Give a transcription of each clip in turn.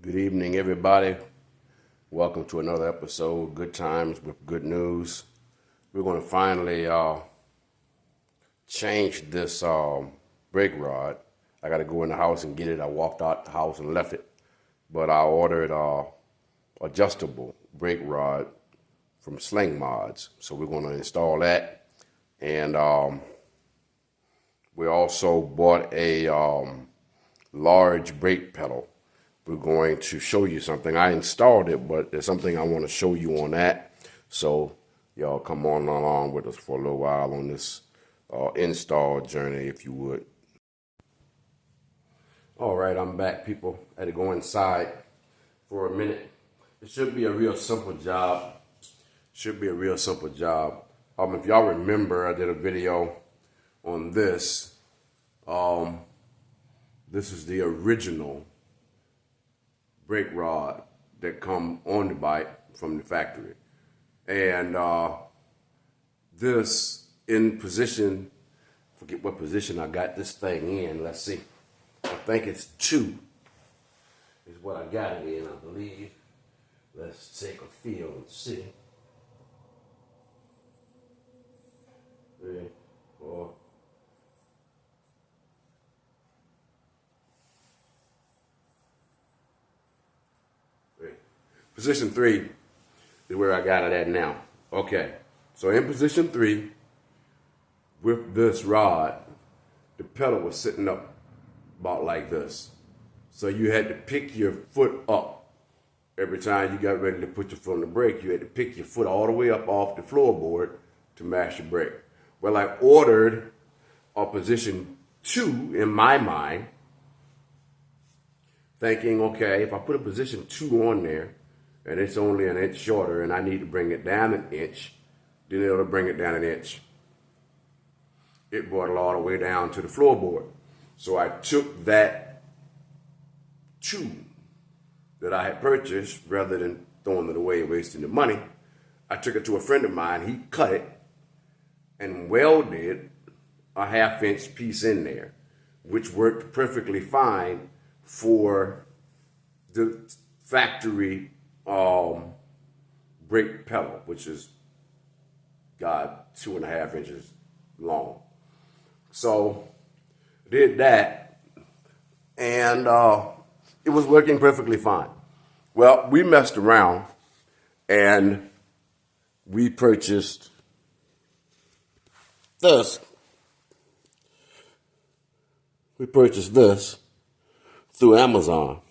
Good evening, everybody. Welcome to another episode, Good Times with Good News. We're going to finally change this brake rod. I got to go in the house and get it. I walked out the house and left it. But I ordered adjustable brake rod from Slingmods. So we're going to install that. And we also bought a large brake pedal. We're going to show you something. I installed it, but there's something I want to show you on that. So y'all come on along with us for a little while on this install journey, if you would. All right, I'm back, people. I had to go inside for a minute. It should be a real simple job. If y'all remember, I did a video on this. This is the original brake rod that come on the bike from the factory. And this in position, forget what position I got this thing in. Let's see. I think it's 2 is what I got it in, I believe. Let's take a feel and see. 3, 4. Position 3 is where I got it at now. Okay, so in position 3, with this rod, the pedal was sitting up about like this. So you had to pick your foot up. Every time you got ready to put your foot on the brake, you had to pick your foot all the way up off the floorboard to mash the brake. Well, I ordered a position 2 in my mind, thinking, okay, if I put a position 2 on there, and it's only an inch shorter, and I need to bring it down an inch, then it'll bring it down an inch. It brought it all the way down to the floorboard. So I took that tube that I had purchased, rather than throwing it away, wasting the money, I took it to a friend of mine. He cut it and welded a 1/2-inch piece in there, which worked perfectly fine for the factory brake pedal, which is got 2.5 inches long. So did that, and it was working perfectly fine. Well, we messed around and we purchased this. We purchased this through Amazon.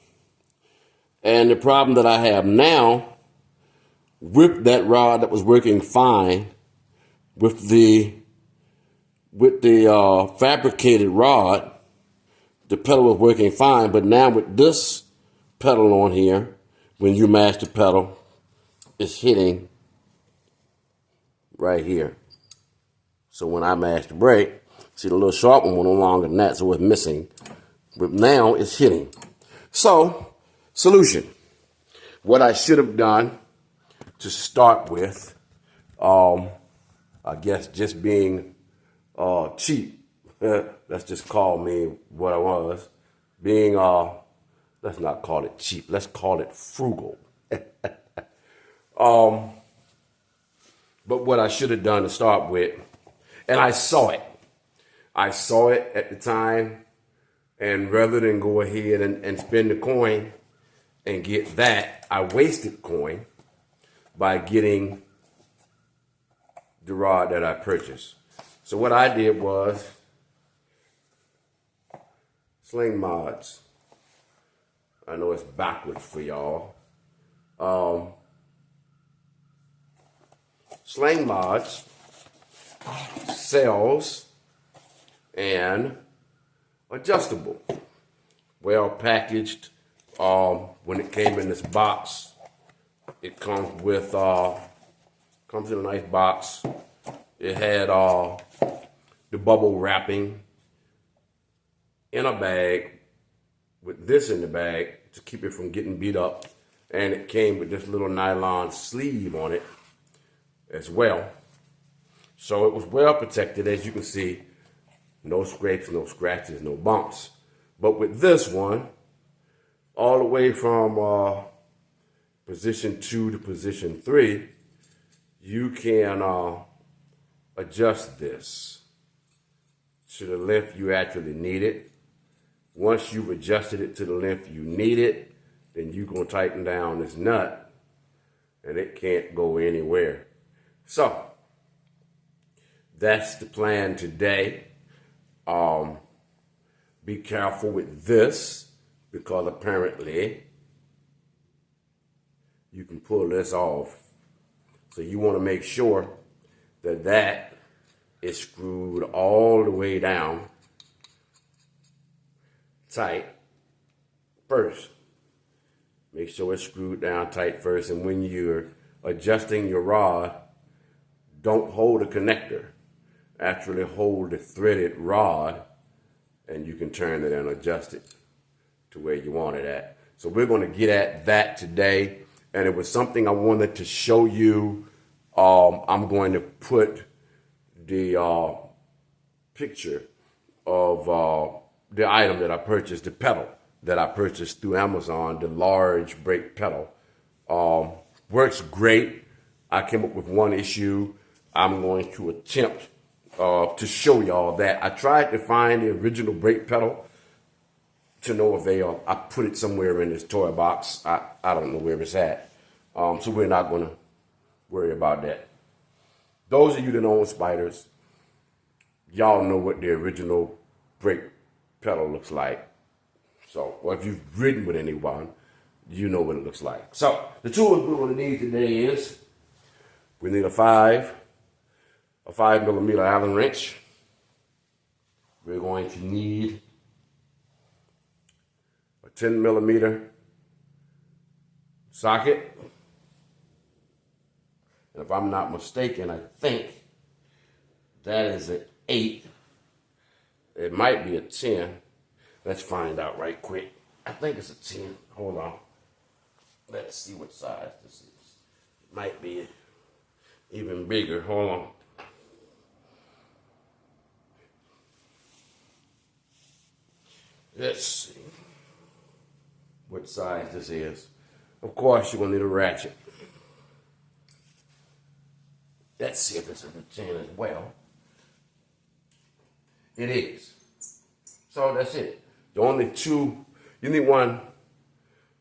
And the problem that I have now with that rod that was working fine, with the fabricated rod, the pedal was working fine. But now with this pedal on here, when you mash the pedal, it's hitting right here. So when I mash the brake, see the little sharp one no longer than that, so it's missing. But now it's hitting. So, solution. What I should have done to start with, I guess just being cheap, let's just call me what I was, being, let's not call it cheap, let's call it frugal. But what I should have done to start with, and I saw it at the time, and rather than go ahead and spend the coin and get that, I wasted coin by getting the rod that I purchased. So what I did was Slingmods. I know it's backwards for y'all. Slingmods sells an adjustable, well packaged. When it came in this box, it comes with comes in a nice box. It had the bubble wrapping in a bag with this in the bag to keep it from getting beat up, and it came with this little nylon sleeve on it as well. So it was well protected, as you can see. No scrapes, no scratches, no bumps. But with this one, all the way from position 2 to position 3, you can adjust this to the length you actually need it. Once you've adjusted it to the length you need it, then you're going to tighten down this nut and it can't go anywhere. So that's the plan today. Be careful with this because apparently you can pull this off. So you want to make sure that that is screwed all the way down tight first. Make sure it's screwed down tight first, and when you're adjusting your rod, don't hold the connector. Actually hold the threaded rod, and you can turn it and adjust it to where you want it at. So we're going to get at that today, and it was something I wanted to show you. I'm going to put the picture of the item that I purchased, the pedal that I purchased through Amazon, the large brake pedal. Works great. I came up with one issue. I'm going to attempt to show y'all that. I tried to find the original brake pedal to no avail. I put it somewhere in this toy box. I don't know where it's at. So we're not going to worry about that. Those of you that own spiders, y'all know what the original brake pedal looks like. So, or if you've ridden with anyone, you know what it looks like. So, the tools we're going to need today is, we need a 5 millimeter Allen wrench. We're going to need a 10 millimeter socket. And if I'm not mistaken, I think that is an 8. It might be a 10. Let's find out right quick. I think it's a 10. Hold on. Let's see what size this is. It might be even bigger. Hold on. Let's see what size this is. Of course, you're going to need a ratchet. Let's see if it's a 10 as well. It is. So that's it. The only two, you need one.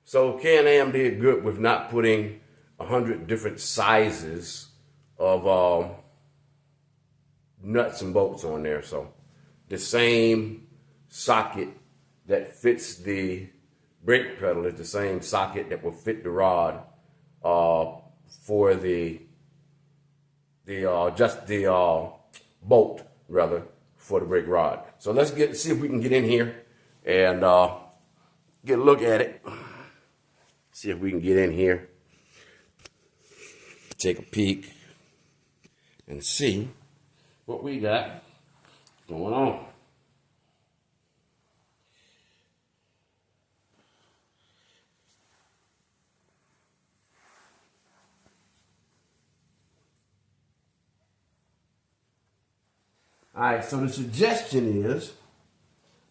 So Can-Am did good with not putting 100 different sizes of nuts and bolts on there. So the same socket that fits the brake pedal is the same socket that will fit the rod for the bolt rather for the brake rod. So let's see if we can get in here and get a look at it. See if we can get in here, take a peek, and see what we got going on. All right, so the suggestion is,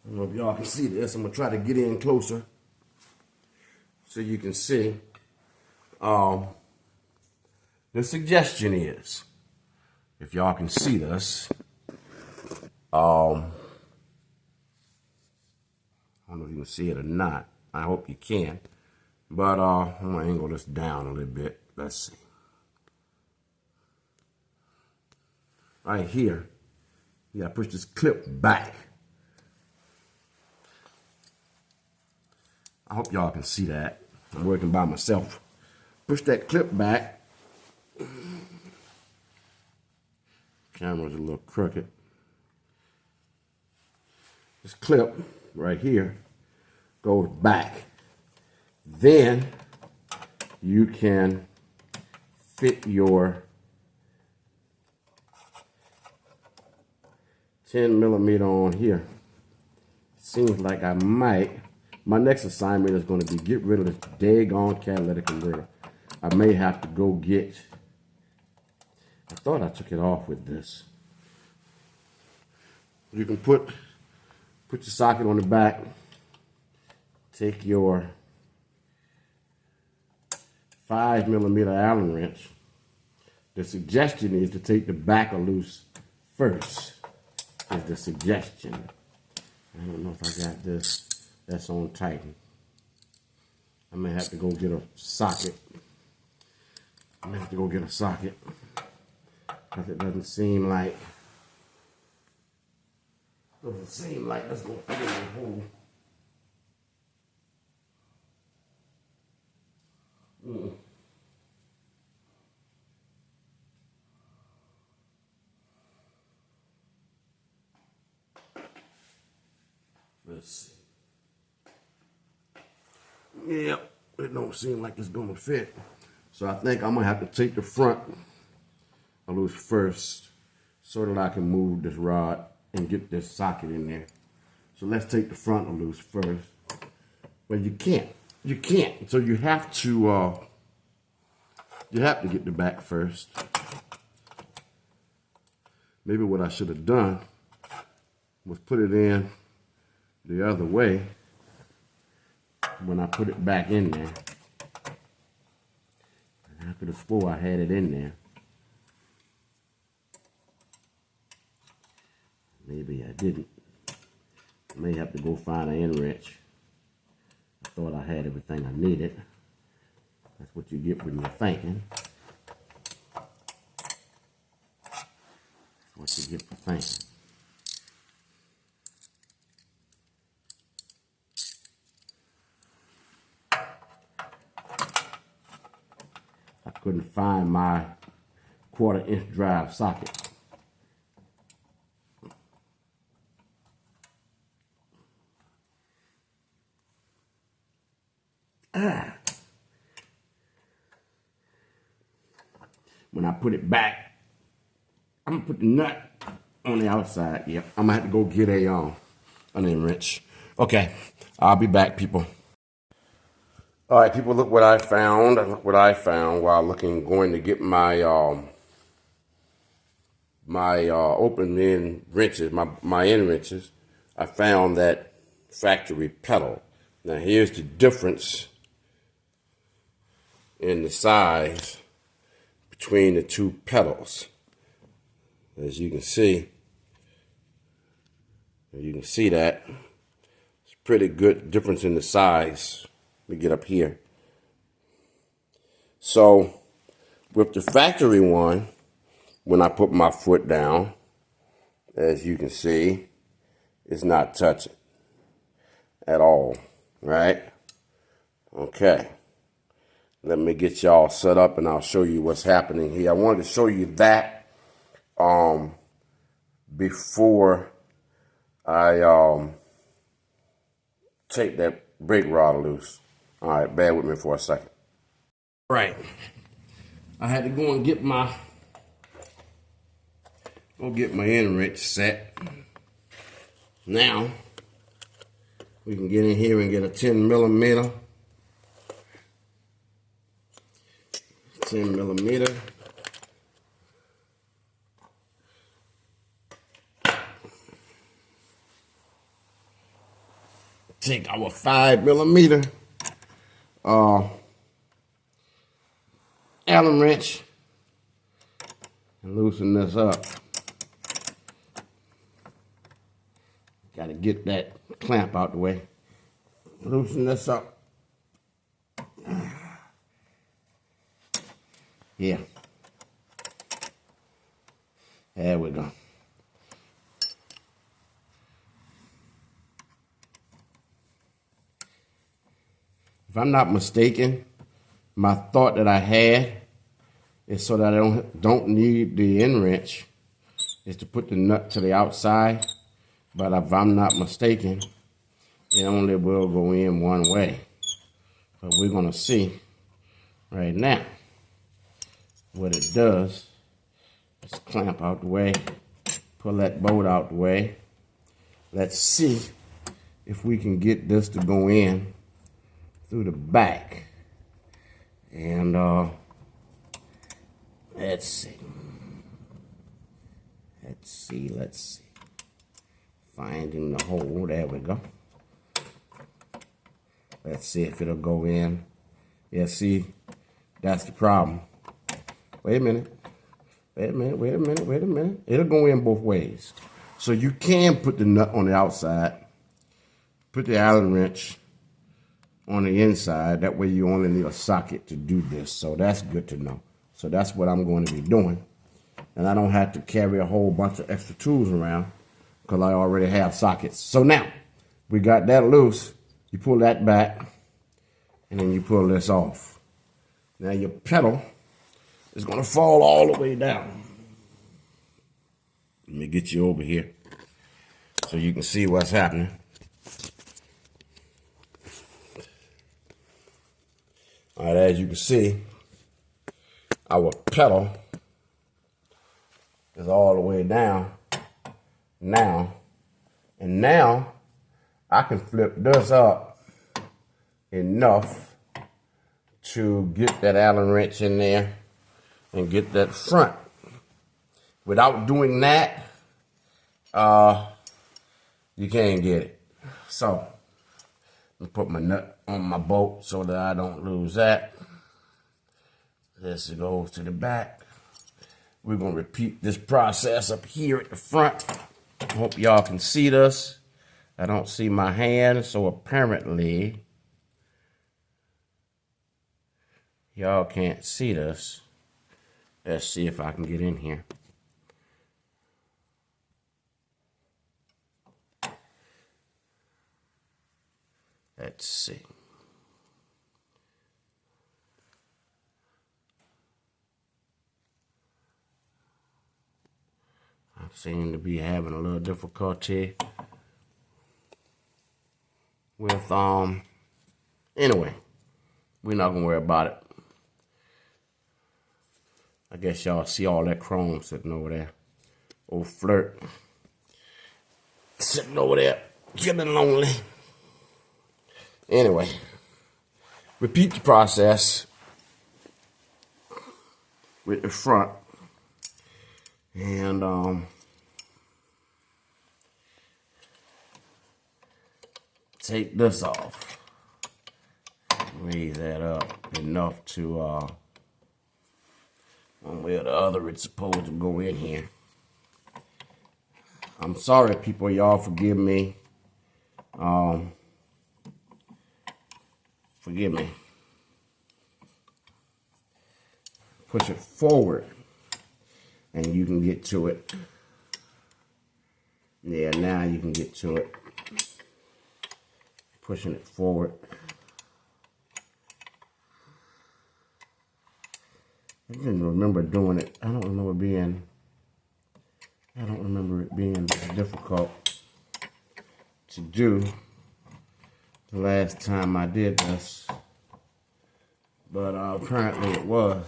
I don't know if y'all can see this. I'm going to try to get in closer so you can see. The suggestion is, if y'all can see this, I don't know if you can see it or not. I hope you can. But I'm going to angle this down a little bit. Let's see. Right here. You gotta push this clip back. I hope y'all can see that. I'm working by myself. Push that clip back. Camera's a little crooked. This clip right here goes back. Then you can fit your 10 millimeter on here. Seems like I might. My next assignment is going to be get rid of this daggone catalytic converter. I may have to go get. I thought I took it off with this. You can put your socket on the back. Take your 5mm Allen wrench. The suggestion is to take the backer loose first, is the suggestion. I don't know if I got this. That's on tighten. I may have to go get a socket. Because it doesn't seem like that's going to fit in the hole. Let's see. Yep, it don't seem like it's gonna fit. So I think I'm gonna have to take the front loose first so that I can move this rod and get this socket in there. So let's take the front loose first. Well, you can't. So you have to get the back first. Maybe what I should have done was put it in the other way when I put it back in there. I could have swore I had it in there. Maybe I didn't. I may have to go find an end wrench. I thought I had everything I needed. That's what you get when you're thinking. That's what you get for thinking. I couldn't find my 1/4 inch drive socket. When I put it back, I'm gonna put the nut on the outside. Yep, I'm gonna have to go get an end wrench. Okay, I'll be back, people. All right, people, look what I found. Look what I found while going to get my open end wrenches, my end wrenches. I found that factory pedal. Now here's the difference in the size between the two pedals. As you can see that it's pretty good difference in the size. Let me get up here. So with the factory one, when I put my foot down, as you can see, it's not touching at all, right? Okay. Let me get y'all set up and I'll show you what's happening here. I wanted to show you that before I take that brake rod loose. All right, bear with me for a second. Right. I had to go and get my end wrench set. Now we can get in here and get a 10mm. 10mm. Take our 5mm Allen wrench and loosen this up. Got to get that clamp out the way. Loosen this up. Yeah. There we go. If I'm not mistaken, my thought that I had is so that I don't need the end wrench is to put the nut to the outside. But if I'm not mistaken, it only will go in one way. But we're going to see right now what it does. Let's clamp out the way, pull that bolt out the way. Let's see if we can get this to go in through the back. And let's see. Let's see. Finding the hole. There we go. Let's see if it'll go in. Yeah, see, That's the problem. Wait a minute. Wait a minute, wait a minute, wait a minute. It'll go in both ways. So you can put the nut on the outside, put the Allen wrench on the inside. That way you only need a socket to do this. So that's good to know. So that's what I'm going to be doing. And I don't have to carry a whole bunch of extra tools around because I already have sockets. So now we got that loose. You pull that back and then you pull this off. Now your pedal is going to fall all the way down. Let me get you over here so you can see what's happening. All right, as you can see, our pedal is all the way down now. And now I can flip this up enough to get that Allen wrench in there and get that front. Without doing that, you can't get it. So, I'm put my nut on my bolt so that I don't lose that. This goes to the back. We're going to repeat this process up here at the front. Hope y'all can see this. I don't see my hand, so apparently y'all can't see this. Let's see if I can get in here. Let's see. I seem to be having a little difficulty with, anyway, we're not going to worry about it. I guess y'all see all that chrome sitting over there. Old flirt. Sitting over there, getting lonely. Anyway, repeat the process with the front. And take this off. Raise that up enough to one way or the other it's supposed to go in here. I'm sorry, people. Y'all forgive me. Forgive me. Push it forward and you can get to it. Yeah, now you can get to it. Pushing it forward. I didn't remember doing it. I don't remember it being difficult to do the last time I did this, but apparently it was.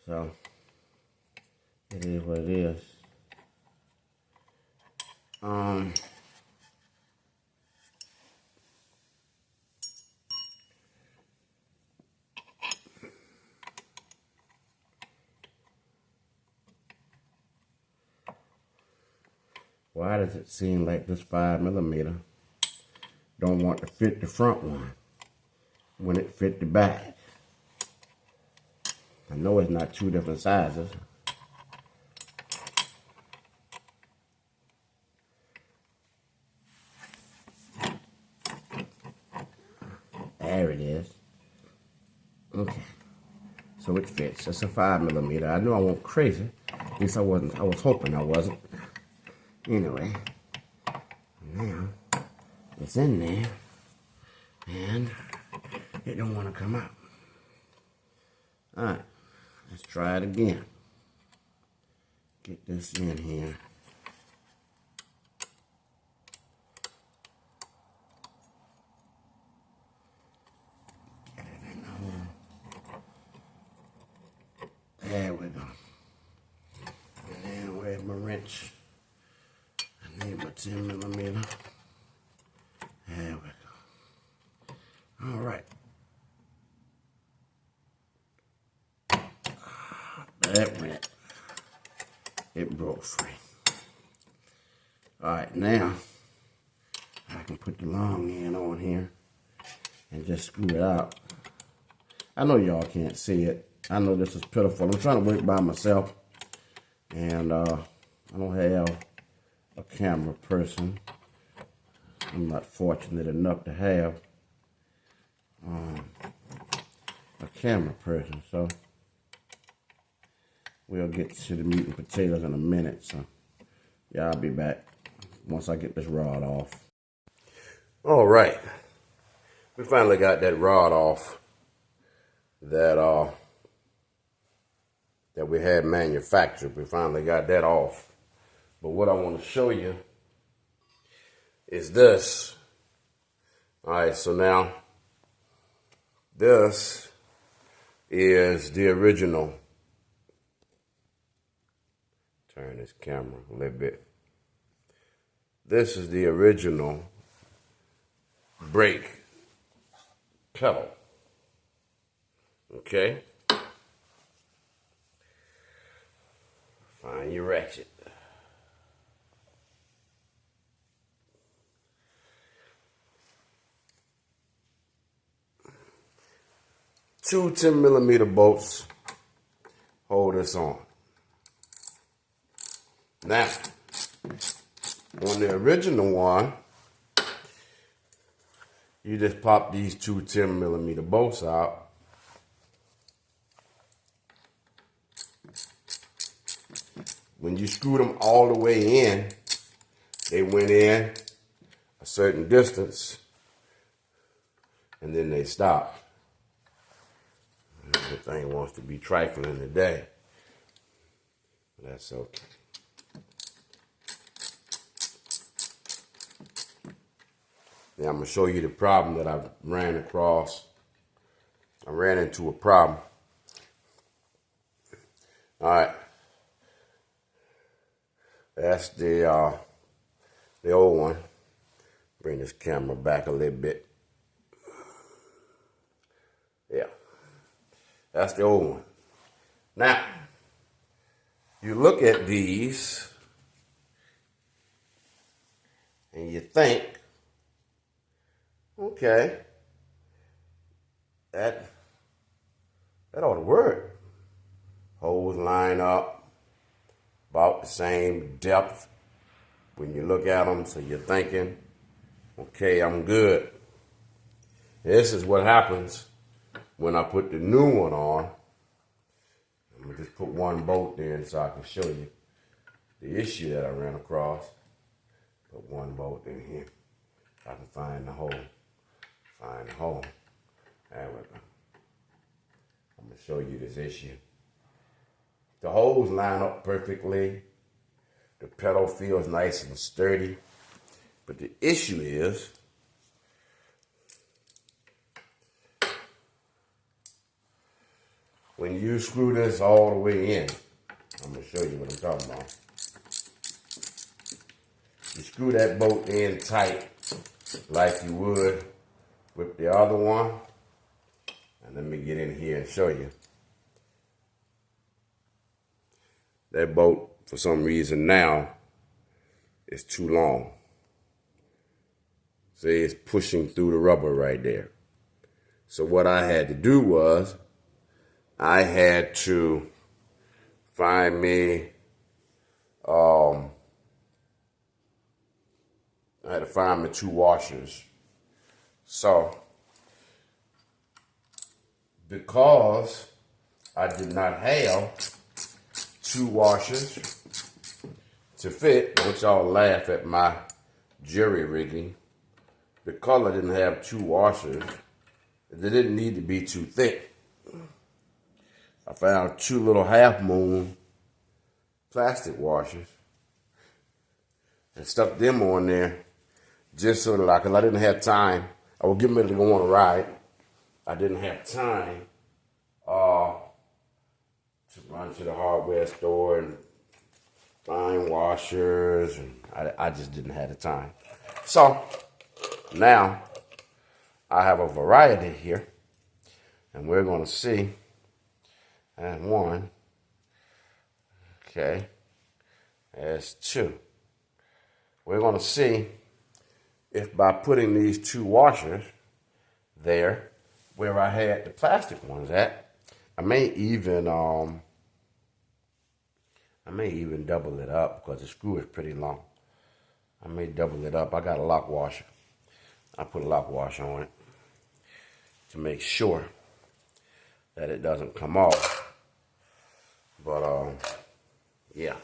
So it is what it is. Why does it seem like this 5mm don't want to fit the front one when it fit the back? I know it's not two different sizes. There it is. Okay. So it fits. It's a 5mm. I knew I wasn't crazy. At least I wasn't. I was hoping I wasn't. Anyway, now it's in there and it don't want to come out. All right, let's try it again. Get this in here. Get it in the hole. There we go. And then where's my wrench? I need my 10mm. There we go. All right. That went. It broke free. All right, now I can put the long end on here and just screw it out. I know y'all can't see it. I know this is pitiful. I'm trying to work by myself, and I don't have a camera person. I'm not fortunate enough to have a camera person, so we'll get to the meat and potatoes in a minute. So yeah, I'll be back once I get this rod off. All right, we finally got that rod off that we had manufactured. We finally got that off. But what I want to show you is this. All right, so now this is the original. Turn this camera a little bit. This is the original brake pedal. Okay? Find your ratchet. Two 10mm bolts hold this on. Now, on the original one, you just pop these two 10mm bolts out. When you screw them all the way in, they went in a certain distance, and then they stopped. The thing wants to be trifling today. That's okay. Now I'm going to show you the problem that I ran across. I ran into a problem. All right. That's the old one. Bring this camera back a little bit. Yeah. That's the old one. Now, you look at these and you think, okay, that ought to work. Holes line up about the same depth when you look at them, so you're thinking, okay, I'm good. This is what happens when I put the new one on. I'm going to just put one bolt in so I can show you the issue that I ran across. Put one bolt in here. I can find the hole. Find the hole. There we go. I'm going to show you this issue. The holes line up perfectly. The pedal feels nice and sturdy. But the issue is, when you screw this all the way in, I'm going to show you what I'm talking about. You screw that bolt in tight like you would with the other one. And let me get in here and show you. That bolt, for some reason now, is too long. See, it's pushing through the rubber right there. So what I had to do was, I had to find me, two washers. So, because I did not have two washers to fit, which y'all laugh at my jury rigging, because I didn't have two washers, they didn't need to be too thick. I found two little half moon plastic washers and stuck them on there just so that because I didn't have time. I was getting ready to go on a ride. I didn't have time to run to the hardware store and find washers, and I just didn't have the time. So now I have a variety here, and we're going to see. And one, okay, there's two. We're going to see if by putting these two washers there where I had the plastic ones at. I may even double it up because the screw is pretty long. I may double it up. I got a lock washer. I put a lock washer on it to make sure that it doesn't come off. But yeah,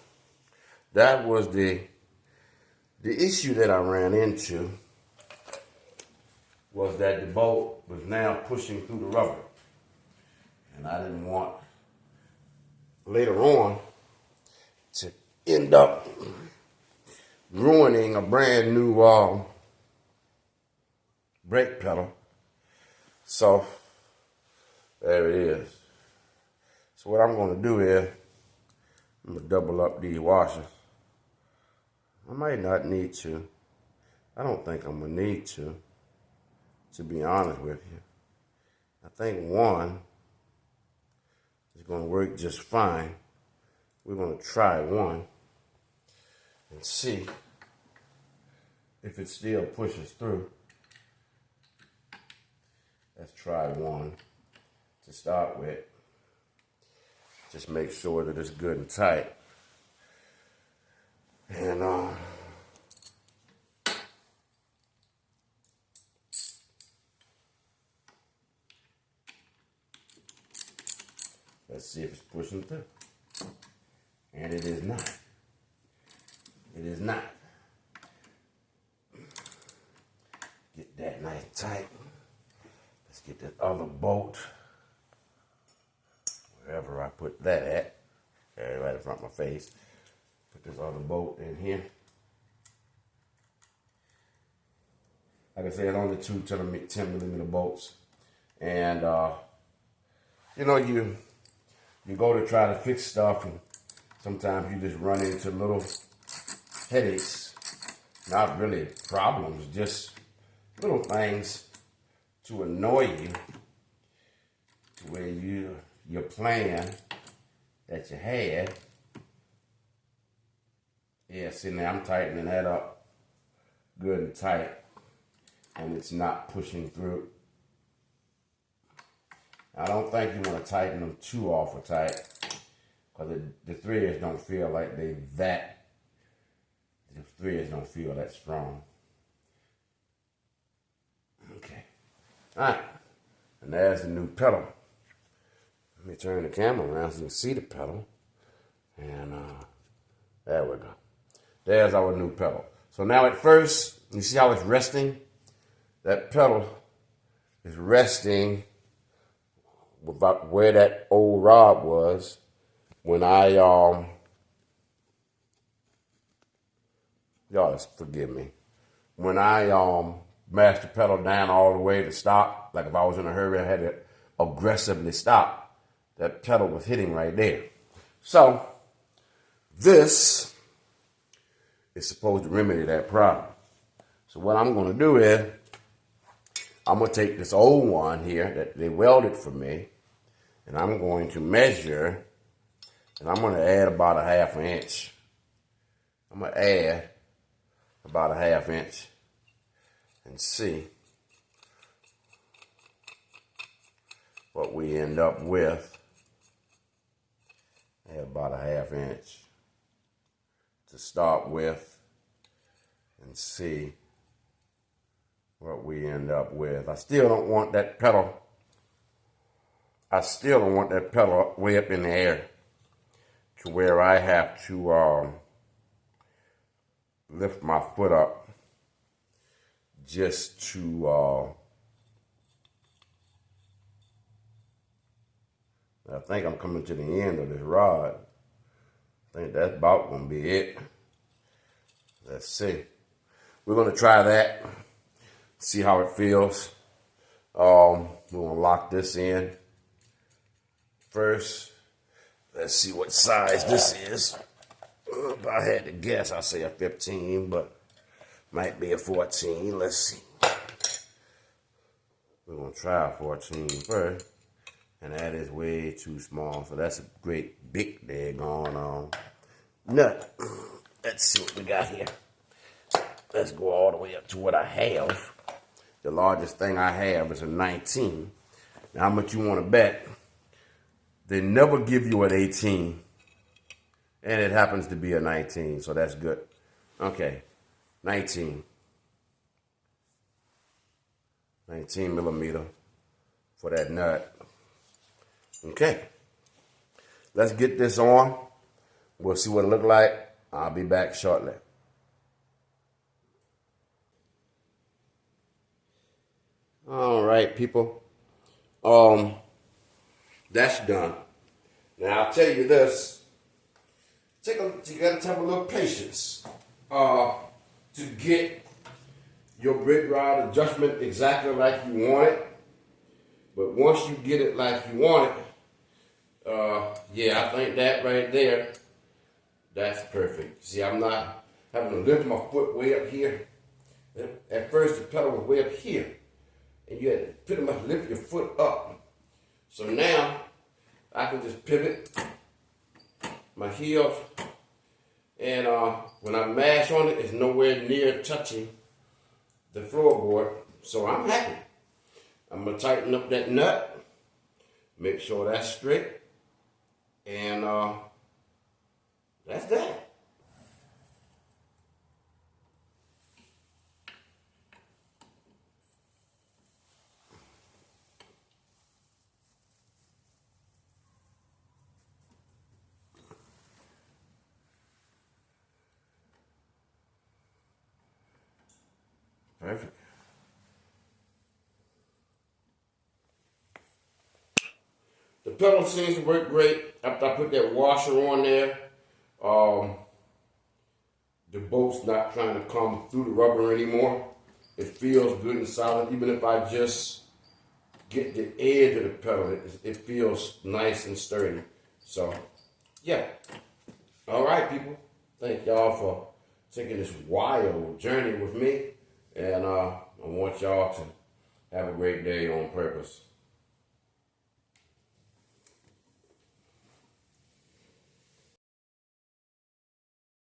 that was the issue that I ran into, was that the bolt was now pushing through the rubber, and I didn't want later on to end up ruining a brand new brake pedal. So there it is. So what I'm going to do is I'm going to double up these washers. I might not need to. I don't think I'm going to need to be honest with you. I think one is going to work just fine. We're going to try one and see if it still pushes through. Let's try one to start with. Just make sure that it's good and tight. And let's see if it's pushing through. And it is not. It is not. Get that nice and tight. Let's get that other bolt, wherever I put that at, right in front of my face. Put this other bolt in here. Like I said, only two 10mm bolts. And you know, you go to try to fix stuff, and sometimes you just run into little headaches. Not really problems, just little things to annoy you, to where your plan that you had. Yeah, see now I'm tightening that up good and tight, and it's not pushing through. I don't think you want to tighten them too awful tight, because the threads don't feel like the threads don't feel that strong. Okay. Alright. And there's the new pedal. Let me turn the camera around so you can see the pedal. And there we go. There's our new pedal. So now at first, you see how it's resting? That pedal is resting about where that old rod was when I y'all forgive me, when I mashed the pedal down all the way to stop. Like if I was in a hurry, I had to aggressively stop. That pedal was hitting right there. So this is supposed to remedy that problem. So what I'm going to do is I'm going to take this old one here that they welded for me, and I'm going to measure, and I'm going to add about a 1/2 inch. I'm going to add about a 1/2 inch and see what we end up with. Add about a 1/2 inch to start with and see what we end up with. I still don't want that pedal way up in the air to where I have to lift my foot up just to I think I'm coming to the end of this rod. I think that's about gonna be it. Let's see. We're gonna try that, see how it feels. We're gonna lock this in first. Let's see what size this is. If I had to guess, I'll say a 15, but might be a 14. Let's see. We're gonna try a 14 first, and that is way too small. So that's a great big daggone nut. Let's see what we got here. Let's go all the way up to what I have. The largest thing I have is a 19. Now, how much you want to bet? They never give you an 18, and it happens to be a 19, so that's good. Okay, 19. 19 millimeter for that nut. Okay, let's get this on. We'll see what it look like. I'll be back shortly. All right, people. That's done. Now I'll tell you this. You gotta have a little patience to get your brick rod adjustment exactly like you want it. But once you get it like you want it, yeah, I think that right there, that's perfect. See, I'm not having to lift my foot way up here. At first, the pedal was way up here, and you had to pretty much lift your foot up. So now, I can just pivot my heels, and when I mash on it, it's nowhere near touching the floorboard. So I'm happy. I'm gonna tighten up that nut, make sure that's straight, and that's that. Perfect. The pedal seems to work great. After I put that washer on there, the bolt's not trying to come through the rubber anymore. It feels good and solid. Even if I just get the edge of the pedal, it feels nice and sturdy. So, yeah. All right, people. Thank y'all for taking this wild journey with me. And I want y'all to have a great day on purpose.